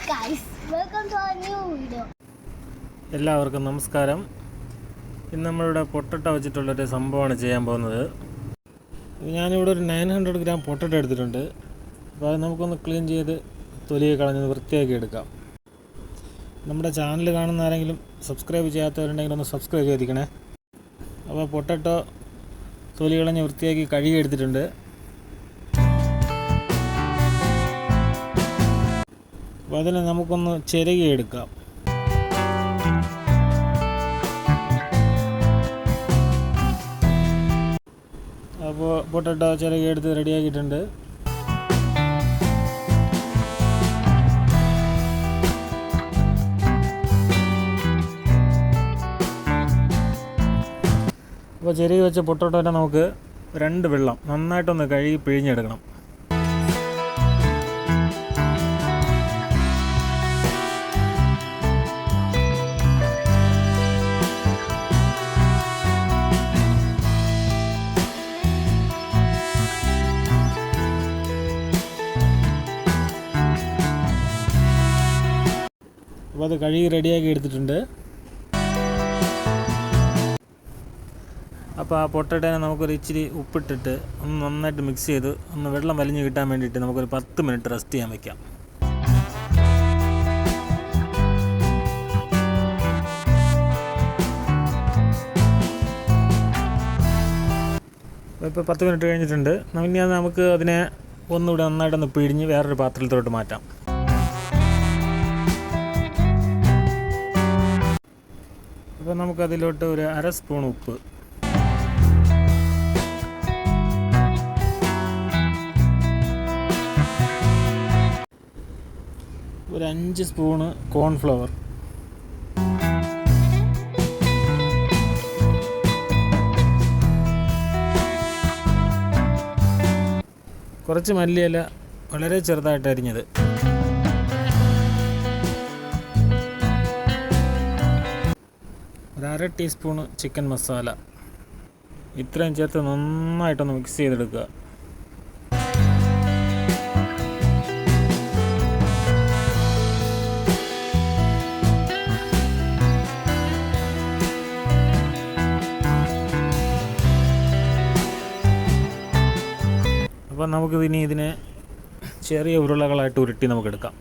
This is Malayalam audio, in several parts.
guys, welcome to our new video. എല്ലാവർക്കും നമസ്കാരം. ഇന്ന് നമ്മളിവിടെ പൊട്ടറ്റോ വെച്ചിട്ടുള്ളൊരു സംഭവമാണ് ചെയ്യാൻ പോകുന്നത്. ഞാനിവിടെ ഒരു 900 ഗ്രാം പൊട്ടറ്റോ എടുത്തിട്ടുണ്ട്. അപ്പോൾ അത് നമുക്കൊന്ന് ക്ലീൻ ചെയ്ത് തൊലിയെ കളഞ്ഞ് വൃത്തിയാക്കി എടുക്കാം. നമ്മുടെ ചാനൽ കാണുന്ന ആരെങ്കിലും സബ്സ്ക്രൈബ് ചെയ്യാത്തവരുണ്ടെങ്കിൽ ഒന്ന് സബ്സ്ക്രൈബ് ചെയ്തിരിക്കണേ. അപ്പോൾ പൊട്ടറ്റോ തൊലി കളഞ്ഞ് വൃത്തിയാക്കി കഴുകി എടുത്തിട്ടുണ്ട്. അപ്പോൾ അതിനെ നമുക്കൊന്ന് ചിരകിയെടുക്കാം. അപ്പോൾ പൊട്ടറ്റോ ചിരകിയെടുത്ത് റെഡിയാക്കിയിട്ടുണ്ട്. അപ്പോൾ ചിരകി വെച്ച പൊട്ടറ്റോനെ നമുക്ക് 2 വെള്ളം നന്നായിട്ടൊന്ന് കഴുകി പിഴിഞ്ഞെടുക്കണം. അപ്പോൾ അത് കഴുകി റെഡിയാക്കി എടുത്തിട്ടുണ്ട്. അപ്പോൾ ആ പൊട്ടറ്റോനെ നമുക്കൊരു ഇച്ചിരി ഉപ്പിട്ടിട്ട് ഒന്ന് നന്നായിട്ട് മിക്സ് ചെയ്ത് ഒന്ന് വെള്ളം വലിഞ്ഞ് കിട്ടാൻ വേണ്ടിയിട്ട് നമുക്കൊരു 10 മിനിറ്റ് റെസ്റ്റ് ചെയ്യാൻ വയ്ക്കാം. ഇപ്പോൾ 10 മിനിറ്റ് കഴിഞ്ഞിട്ടുണ്ട്. ഇനി അത് നമുക്ക് അതിനെ ഒന്നുകൂടെ നന്നായിട്ടൊന്ന് പിഴിഞ്ഞ് വേറൊരു പാത്രത്തിലോട്ട് മാറ്റാം. അപ്പോൾ നമുക്കതിലോട്ട് ഒരു 1/2 സ്പൂൺ ഉപ്പ്, ഒരു 5 സ്പൂണ് കോൺഫ്ലവർ, കുറച്ച് മല്ലിയില വളരെ ചെറുതായിട്ട് അരിഞ്ഞത്, ഒരു 1/2 ടീസ്പൂണ് ചിക്കൻ മസാല. ഇത്രയും ചേർത്ത് നന്നായിട്ടൊന്ന് മിക്സ് ചെയ്തെടുക്കുക. അപ്പോൾ നമുക്കിനി ഇതിനെ ചെറിയ ഉരുളകളായിട്ട് ഉരുട്ടി നമുക്കെടുക്കാം.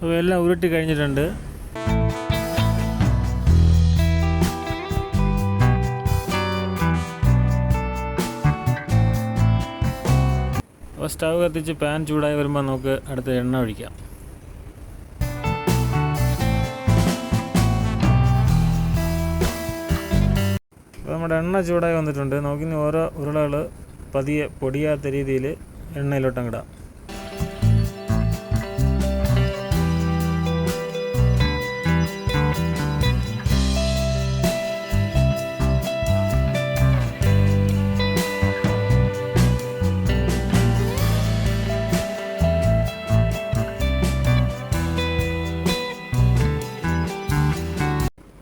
അപ്പോൾ എല്ലാം ഉരുട്ടി കഴിഞ്ഞിട്ടുണ്ട്. അപ്പോൾ സ്റ്റവ് കത്തിച്ച് പാൻ ചൂടായി വരുമ്പോൾ നമുക്ക് അടുത്ത എണ്ണ ഒഴിക്കാം. അപ്പോൾ നമ്മുടെ എണ്ണ ചൂടായി വന്നിട്ടുണ്ട്. നമുക്കിനി ഓരോ ഉരുളകൾ പതിയെ പൊടിയാത്ത രീതിയിൽ എണ്ണയിലോട്ടങ്ങിടാം.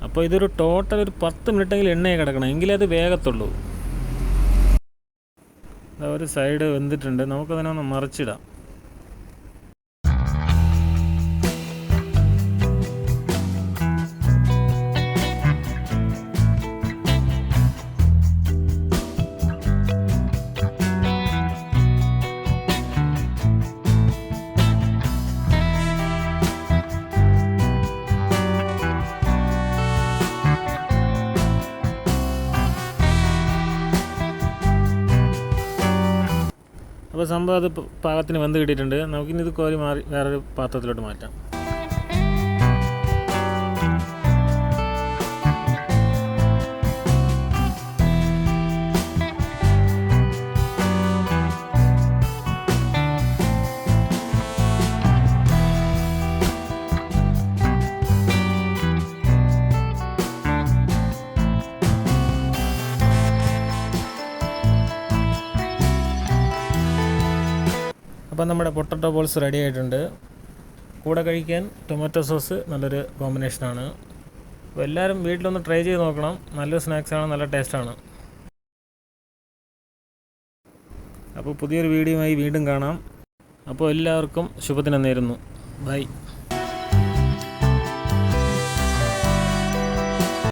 അപ്പോൾ ഇതൊരു ടോട്ടൽ ഒരു 10 മിനിറ്റെങ്കിലും എണ്ണയെ കിടക്കണം, എങ്കിലേ അത് വേഗത്തുള്ളൂ. ഒരു സൈഡ് വെന്തിട്ടുണ്ട്. നമുക്കതിനെ ഒന്ന് മറിച്ചിടാം. അപ്പോൾ സംഭവം അത് പാകത്തിന് വെന്ത് കിട്ടിയിട്ടുണ്ട്. നമുക്കിനി ഇത് കോരി മാറി വേറൊരു പാത്രത്തിലോട്ട് മാറ്റാം. അപ്പോൾ നമ്മുടെ പൊട്ടറ്റോ ബോൾസ് റെഡി ആയിട്ടുണ്ട്. കൂടെ കഴിക്കാൻ ടൊമാറ്റോ സോസ് നല്ലൊരു കോമ്പിനേഷനാണ്. അപ്പോൾ എല്ലാവരും വീട്ടിലൊന്ന് ട്രൈ ചെയ്ത് നോക്കണം. നല്ലൊരു സ്നാക്സാണ്, നല്ല ടേസ്റ്റാണ്. അപ്പോൾ പുതിയൊരു വീഡിയോയുമായി വീണ്ടും കാണാം. അപ്പോൾ എല്ലാവർക്കും ശുഭദിനം നേരുന്നു. ബൈ.